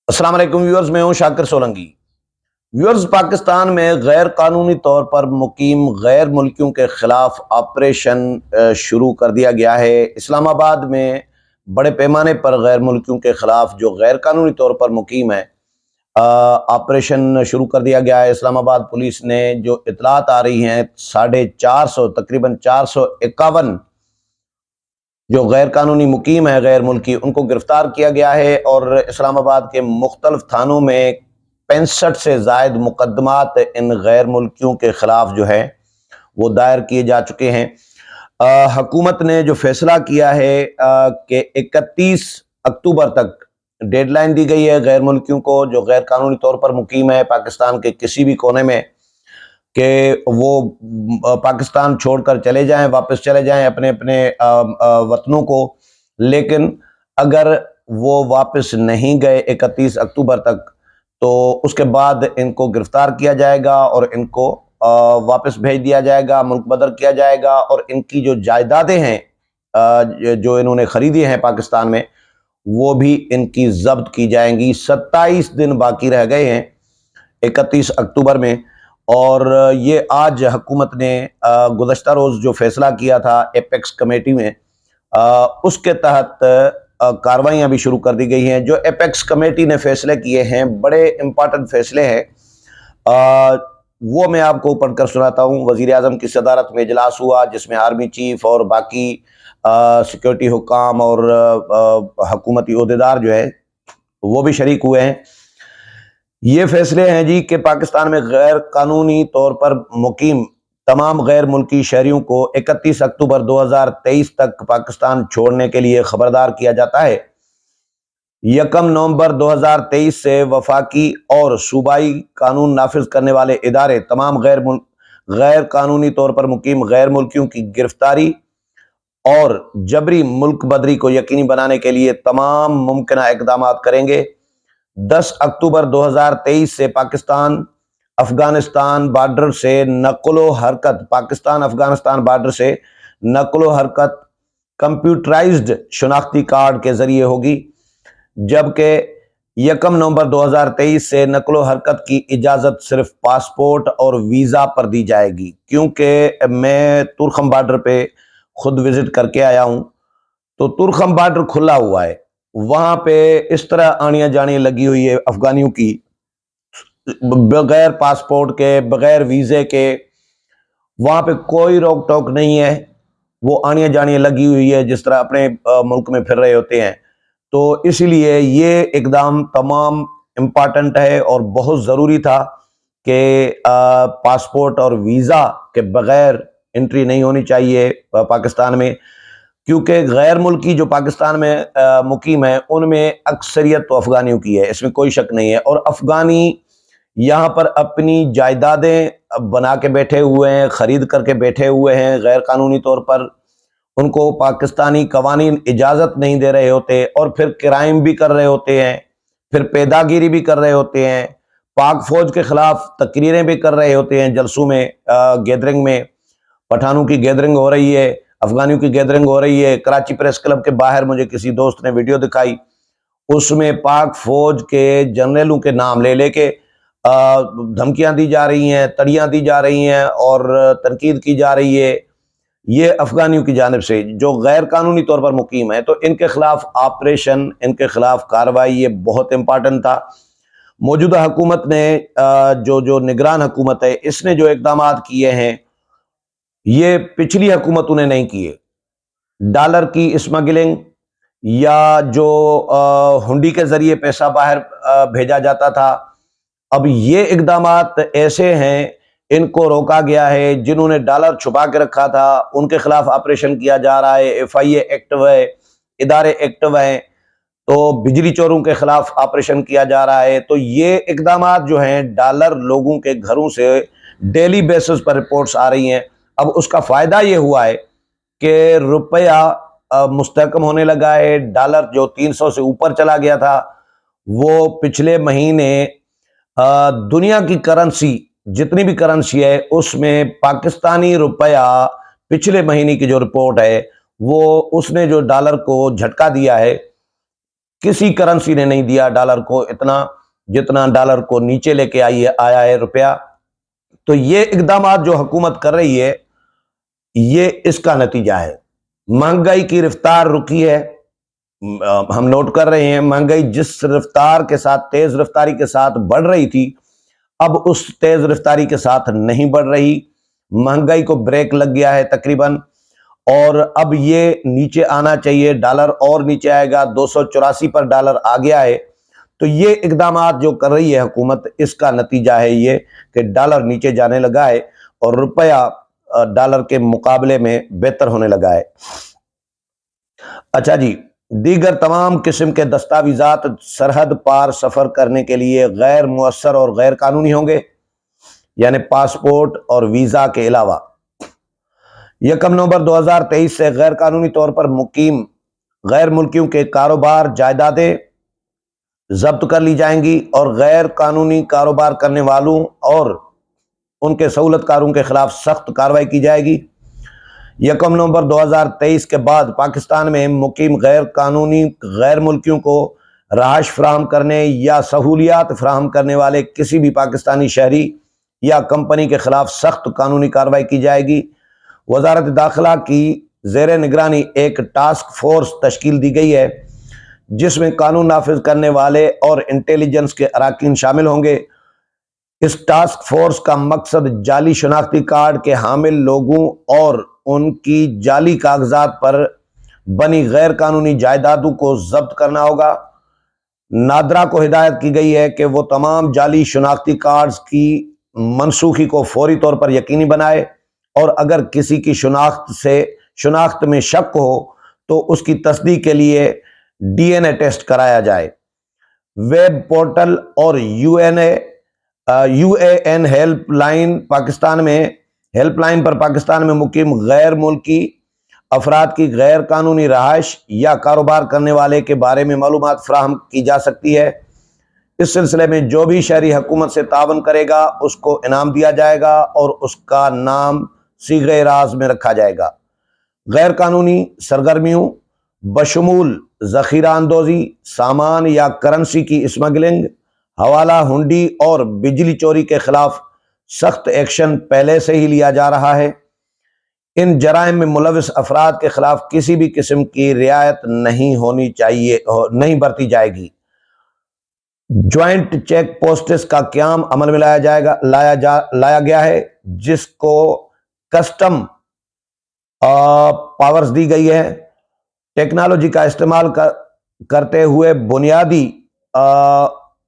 अस्सलाम वालेकुम व्यूअर्स, मैं हूं शाकिर सोलंकी। व्यूअर्स, पाकिस्तान में गैर कानूनी तौर पर मुकीम गैर मुल्कियों के खिलाफ ऑपरेशन शुरू कर दिया गया है। इस्लामाबाद में बड़े पैमाने पर गैर मुल्कियों के खिलाफ जो गैर कानूनी तौर पर मुकीम है ऑपरेशन शुरू कर दिया गया है। इस्लामाबाद पुलिस ने जो इतलात आ रही हैं 450 तकरीबन 451 जो गैर कानूनी मुकीम है गैर मुल्की, उनको गिरफ्तार किया गया है और इस्लामाबाद के मुख्तलिफ थानों में 65 से ज़ायद मुकदमात इन गैर मुल्कियों के ख़िलाफ़ जो है वो दायर किए जा चुके हैं। हुकूमत ने जो फैसला किया है कि 31 अक्टूबर तक डेडलाइन दी गई है गैर मुल्कियों को जो गैर कानूनी तौर पर मुकीम है पाकिस्तान के किसी भी कोने में, कि वो पाकिस्तान छोड़कर चले जाएं, वापस चले जाएं अपने अपने वतनों को। लेकिन अगर वो वापस नहीं गए 31 अक्टूबर तक, तो उसके बाद इनको गिरफ्तार किया जाएगा और इनको वापस भेज दिया जाएगा, मुल्क बदर किया जाएगा और इनकी जो जायदादें हैं जो इन्होंने ख़रीदी हैं पाकिस्तान में, वो भी इनकी ज़ब्त की जाएंगी। 27 दिन बाकी रह गए हैं 31 अक्टूबर में, और ये आज हुकूमत ने गुज़श्ता रोज़ जो फैसला किया था एपेक्स कमेटी में, उसके तहत कार्रवाइयाँ भी शुरू कर दी गई हैं। जो एपेक्स कमेटी ने फैसले किए हैं, बड़े इम्पॉर्टेंट फैसले हैं, वो मैं आपको पढ़कर सुनाता हूँ। वज़ीर आज़म की सदारत में इजलास हुआ जिसमें आर्मी चीफ और बाकी सिक्योरिटी हुकाम और हुकूमती ओहदेदार जो है वो भी शरीक हुए हैं। ये फैसले हैं जी कि पाकिस्तान में गैर कानूनी तौर पर मुकीम तमाम गैर मुल्की शहरियों को 31 अक्टूबर 2023 तक पाकिस्तान छोड़ने के लिए खबरदार किया जाता है। 1 नवंबर 2023 से वफाकी और सूबाई कानून नाफिज करने वाले इदारे तमाम गैर कानूनी तौर पर मुकीम गैर मुल्कियों की गिरफ्तारी और जबरी मुल्क बदरी को यकीनी बनाने के लिए तमाम मुमकिन इक़दाम करेंगे। 10 अक्टूबर 2023 से पाकिस्तान अफगानिस्तान बॉर्डर से नक़्लो हरकत पाकिस्तान अफगानिस्तान बॉर्डर से नक़्लो हरकत कंप्यूटराइज्ड शनाख्ती कार्ड के ज़रिए होगी, जबकि 1 नवंबर 2023 से नक़्लो हरकत की इजाज़त सिर्फ पासपोर्ट और वीज़ा पर दी जाएगी। क्योंकि मैं तुरखम बॉर्डर पे खुद विज़िट करके आया हूँ, तो तुरखम बॉर्डर खुला हुआ है, वहाँ पे इस तरह आनियाँ जानियाँ लगी हुई है अफगानियों की, बगैर पासपोर्ट के बगैर वीज़े के, वहाँ पे कोई रोक टोक नहीं है। वो आनियाँ जानियाँ लगी हुई है जिस तरह अपने मुल्क में फिर रहे होते हैं। तो इसीलिए ये इकदाम तमाम इम्पॉर्टेंट है और बहुत ज़रूरी था कि पासपोर्ट और वीज़ा के बगैर एंट्री नहीं होनी चाहिए पाकिस्तान में, क्योंकि गैर मुल्की जो पाकिस्तान में मुकीम है उनमें अक्सरियत तो अफ़गानियों की है, इसमें कोई शक नहीं है। और अफ़गानी यहाँ पर अपनी जायदादें बना के बैठे हुए हैं, ख़रीद करके बैठे हुए हैं गैर कानूनी तौर पर। उनको पाकिस्तानी कवानीन इजाज़त नहीं दे रहे होते और फिर क्राइम भी कर रहे होते हैं, फिर पैदागिरी भी कर रहे होते हैं, पाक फ़ौज के ख़िलाफ़ तकरीरें भी कर रहे होते हैं, जलसों में गैदरिंग में पठानों की गैदरिंग हो रही है, अफ़गानियों की गैदरिंग हो रही है। कराची प्रेस क्लब के बाहर मुझे किसी दोस्त ने वीडियो दिखाई, उसमें पाक फ़ौज के जनरलों के नाम ले लेके धमकियाँ दी जा रही हैं, तड़ियाँ दी जा रही हैं और तनकीद की जा रही है। ये अफ़गानियों की जानिब से जो गैर कानूनी तौर पर मुकीम है, तो इनके ख़िलाफ़ ऑपरेशन, इनके ख़िलाफ़ कार्रवाई ये बहुत इम्पॉर्टेंट था। मौजूदा हुकूमत ने जो निगरान हुकूमत है, इसने जो इक़दामात किए हैं ये पिछली हुकूमतों ने नहीं किए। डॉलर की स्मगलिंग या जो हुंडी के ज़रिए पैसा बाहर भेजा जाता था, अब ये इक़दामात ऐसे हैं, इनको रोका गया है। जिन्होंने डॉलर छुपा के रखा था उनके खिलाफ ऑपरेशन किया जा रहा है, FIA एक्टिव है, इदारे एक्टिव हैं, तो बिजली चोरों के खिलाफ ऑपरेशन किया जा रहा है। तो ये इक़दामात जो हैं, डॉलर लोगों के घरों से डेली बेसिस पर रिपोर्ट्स आ रही हैं। अब उसका फ़ायदा ये हुआ है कि रुपया मुस्तहकम होने लगा है। डॉलर जो 300 से ऊपर चला गया था, वो पिछले महीने दुनिया की करेंसी जितनी भी करेंसी है उसमें पाकिस्तानी रुपया पिछले महीने की जो रिपोर्ट है वो उसने जो डॉलर को झटका दिया है, किसी करंसी ने नहीं दिया डॉलर को इतना जितना डॉलर को नीचे लेके आया है रुपया। तो ये इकदाम जो हुकूमत कर रही है ये इसका नतीजा है। महंगाई की रफ्तार रुकी है, हम नोट कर रहे हैं महंगाई जिस रफ्तार के साथ, तेज रफ्तारी के साथ बढ़ रही थी, अब उस तेज रफ्तारी के साथ नहीं बढ़ रही। महंगाई को ब्रेक लग गया है तकरीबन, और अब ये नीचे आना चाहिए। डॉलर और नीचे आएगा, 284 पर डॉलर आ गया है। तो ये इकदाम जो कर रही है हुकूमत, इसका नतीजा है ये कि डॉलर नीचे जाने लगा है और रुपया डॉलर के मुकाबले में बेहतर होने लगा है। अच्छा जी, दीगर तमाम किस्म के दस्तावेजात सरहद पार सफर करने के लिए गैर मुअस्सर और गैर कानूनी होंगे, यानी पासपोर्ट और वीजा के अलावा। 1 नवंबर 2023 से गैर कानूनी तौर पर मुकीम गैर मुल्कियों के कारोबार जायदादें जब्त कर ली जाएंगी और गैर कानूनी कारोबार करने वालों और उनके सहूलतकारों के खिलाफ सख्त कार्रवाई की जाएगी। 1 नवंबर 2023 के बाद पाकिस्तान में मुकीम गैर कानूनी गैर मुल्कियों को रहायश फराहम करने या सहूलियात फराहम करने वाले किसी भी पाकिस्तानी शहरी या कंपनी के खिलाफ सख्त कानूनी कार्रवाई की जाएगी। वजारत दाखिला की ज़ेर निगरानी एक टास्क फोर्स तश्कील दी गई है जिसमें कानून नाफिज करने वाले और इंटेलिजेंस के अराकीन शामिल होंगे। इस टास्क फोर्स का मकसद जाली शनाख्ती कार्ड के हामिल लोगों और उनकी जाली कागजात पर बनी गैर कानूनी जायदादों को जब्त करना होगा। नादरा को हिदायत की गई है कि वो तमाम जाली शनाख्ती कार्ड्स की मनसूखी को फौरी तौर पर यकीनी बनाए और अगर किसी की शनाख्त में शक हो तो उसकी तस्दीक के लिए DNA टेस्ट कराया जाए। वेब पोर्टल और UAN हेल्पलाइन पर पाकिस्तान में मुकीम गैर मुल्की अफराद की गैर कानूनी रहायश या कारोबार करने वाले के बारे में मालूमात फराहम की जा सकती है। इस सिलसिले में जो भी शहरी हुकूमत से तावन करेगा उसको इनाम दिया जाएगा और उसका नाम सीगे राज में रखा जाएगा। गैर कानूनी सरगर्मियों बशमूल ज़ख़ीरा अंदोज़ी, सामान या करेंसी की स्मगलिंग, हवाला हुंडी और बिजली चोरी के खिलाफ सख्त एक्शन पहले से ही लिया जा रहा है। इन जराइम में मुलविस अफराद के खिलाफ किसी भी किस्म की रियायत नहीं बरती जाएगी। ज्वाइंट चेक पोस्ट्स का क़याम अमल में लाया गया है जिसको कस्टम पावर्स दी गई है। टेक्नोलॉजी का इस्तेमाल करते हुए बुनियादी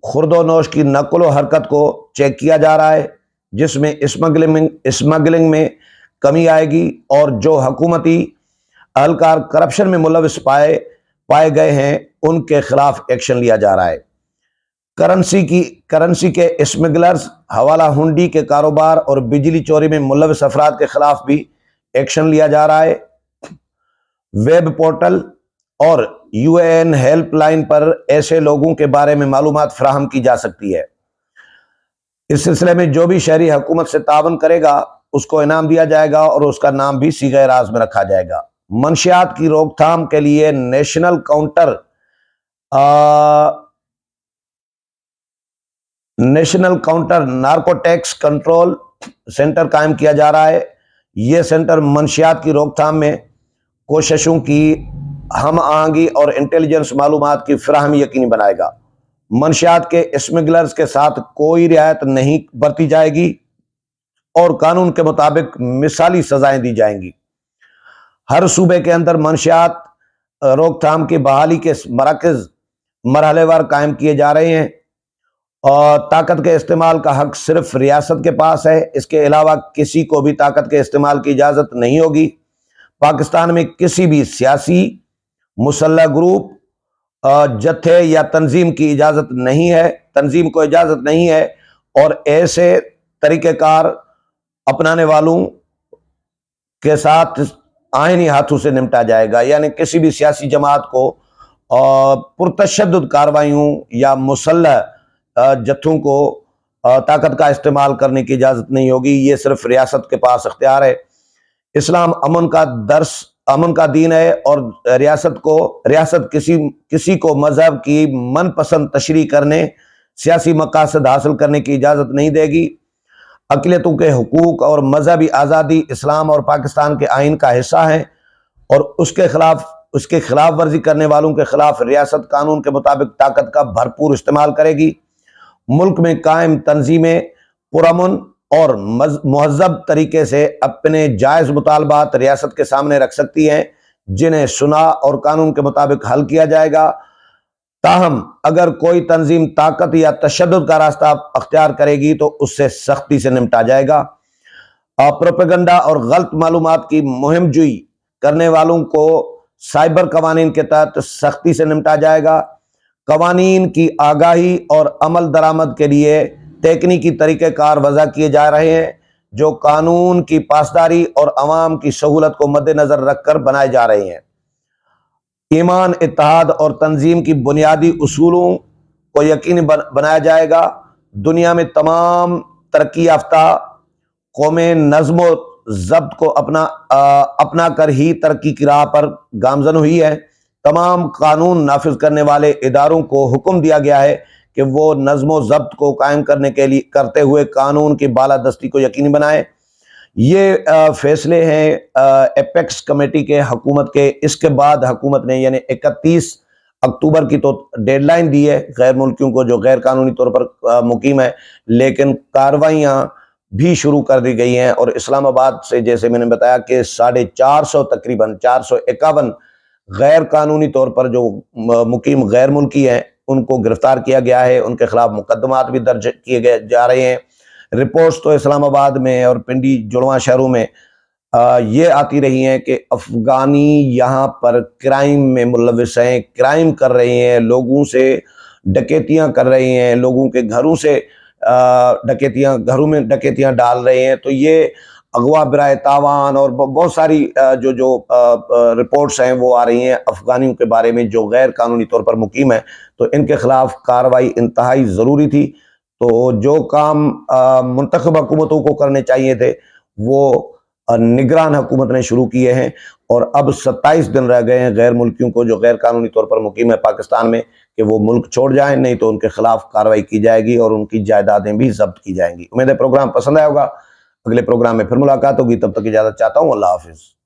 खुर्दोनोश की नकल व हरकत को चेक किया जा रहा है जिसमें स्मगलिंग में कमी आएगी और जो हुकूमती अहलकार करप्शन में मुलविस पाए गए हैं उनके खिलाफ एक्शन लिया जा रहा है। करेंसी के स्मगलर्स, हवाला हुंडी के कारोबार और बिजली चोरी में मुलविस अफराद के खिलाफ भी एक्शन लिया जा रहा है। वेब पोर्टल और UAN हेल्पलाइन पर ऐसे लोगों के बारे में मालूमात फराहम की जा सकती है। इस सिलसिले में जो भी शहरी हुकूमत से तावन करेगा उसको इनाम दिया जाएगा और उसका नाम भी सीगे राज में रखा जाएगा। मंशियात की रोकथाम के लिए national counter narcotics control centre कायम किया जा रहा है। यह सेंटर मंशियात की रोकथाम में कोशिशों की हम आहंगी और इंटेलिजेंस मालूमात की फराहमी यकीनी बनाएगा। मंशियात के स्मगलर्स के साथ कोई रियायत नहीं बरती जाएगी और कानून के मुताबिक मिसाली सजाएं दी जाएंगी। हर सूबे के अंदर मंशियात रोकथाम की बहाली के मराकज़ मरहलेवार कायम किए जा रहे हैं और ताकत के इस्तेमाल का हक सिर्फ रियासत के पास है। इसके अलावा किसी को भी ताकत के इस्तेमाल की इजाज़त नहीं होगी। पाकिस्तान में किसी भी सियासी मुसल्लह ग्रुप, जत्थे या तंजीम को इजाज़त नहीं है और ऐसे तरीक़ेकार अपनाने वालों के साथ आईनी हाथों से निपटा जाएगा। यानी किसी भी सियासी जमात को पुरतशद्दुद कार्रवाइयों या मुसल्लह जत्थों को ताकत का इस्तेमाल करने की इजाज़त नहीं होगी। ये सिर्फ रियासत के पास इख्तियार है। इस्लाम अमन का दर्स امن کا دین ہے، اور ریاست کسی کو مذہب کی من پسند تشریح کرنے، سیاسی مقاصد حاصل کرنے کی اجازت نہیں دے گی۔ اقلیتوں کے حقوق اور مذہبی آزادی اسلام اور پاکستان کے آئین کا حصہ ہیں، اور اس کے خلاف ورزی کرنے والوں کے خلاف ریاست قانون کے مطابق طاقت کا بھرپور استعمال کرے گی۔ ملک میں قائم تنظیمیں پرامن اور مہذب طریقے سے اپنے جائز مطالبات ریاست کے سامنے رکھ سکتی ہیں، جنہیں سنا اور قانون کے مطابق حل کیا جائے گا۔ تاہم اگر کوئی تنظیم طاقت یا تشدد کا راستہ اختیار کرے گی تو اس سے سختی سے نمٹا جائے گا۔ پروپیگنڈا اور غلط معلومات کی مہم جوئی کرنے والوں کو سائبر قوانین کے تحت سختی سے نمٹا جائے گا۔ قوانین کی آگاہی اور عمل درآمد کے لیے تکنیکی طریقہ کار وضع کیے جا رہے ہیں، جو قانون کی پاسداری اور عوام کی سہولت کو مد نظر رکھ کر بنائے جا رہے ہیں۔ ایمان، اتحاد اور تنظیم کی بنیادی اصولوں کو یقینی بنایا جائے گا۔ دنیا میں تمام ترقی یافتہ قومیں نظم و ضبط کو اپنا کر ہی ترقی کی راہ پر گامزن ہوئی ہے۔ تمام قانون نافذ کرنے والے اداروں کو حکم دیا گیا ہے کہ وہ نظم و ضبط کو قائم کرتے ہوئے قانون کی بالادستی کو یقینی بنائیں۔ یہ فیصلے ہیں ایپیکس کمیٹی کے حکومت کے۔ اس کے بعد حکومت نے یعنی 31 اکتوبر کی تو ڈیڈ لائن دی ہے غیر ملکیوں کو جو غیر قانونی طور پر مقیم ہے، لیکن کارروائیاں بھی شروع کر دی گئی ہیں، اور اسلام آباد سے جیسے میں نے بتایا کہ 450 تقریباً 451 غیر قانونی طور پر جو مقیم غیر ملکی ہیں ان کو گرفتار کیا گیا ہے، ان کے خلاف مقدمات بھی درج کیے جا رہے ہیں۔ رپورٹس تو اسلام آباد میں اور پنڈی جڑواں شہروں میں یہ آتی رہی ہیں کہ افغانی یہاں پر کرائم میں ملوث ہیں، کرائم کر رہے ہیں، لوگوں سے ڈکیتیاں کر رہے ہیں، لوگوں کے گھروں میں ڈکیتیاں ڈال رہے ہیں۔ تو یہ اغوا برائے تاوان اور بہت ساری جو رپورٹس ہیں وہ آ رہی ہیں افغانیوں کے بارے میں جو غیر قانونی طور پر مقیم ہیں، تو ان کے خلاف کارروائی انتہائی ضروری تھی۔ تو جو کام منتخب حکومتوں کو کرنے چاہیے تھے وہ نگران حکومت نے شروع کیے ہیں، اور اب 27 دن رہ گئے ہیں غیر ملکیوں کو جو غیر قانونی طور پر مقیم ہے پاکستان میں کہ وہ ملک چھوڑ جائیں، نہیں تو ان کے خلاف کارروائی کی جائے گی اور ان کی جائیدادیں بھی ضبط کی جائیں گی۔ امید ہے پروگرام پسند آیا ہوگا، اگلے پروگرام میں پھر ملاقات ہوگی، تب تک اجازت چاہتا ہوں، اللہ حافظ۔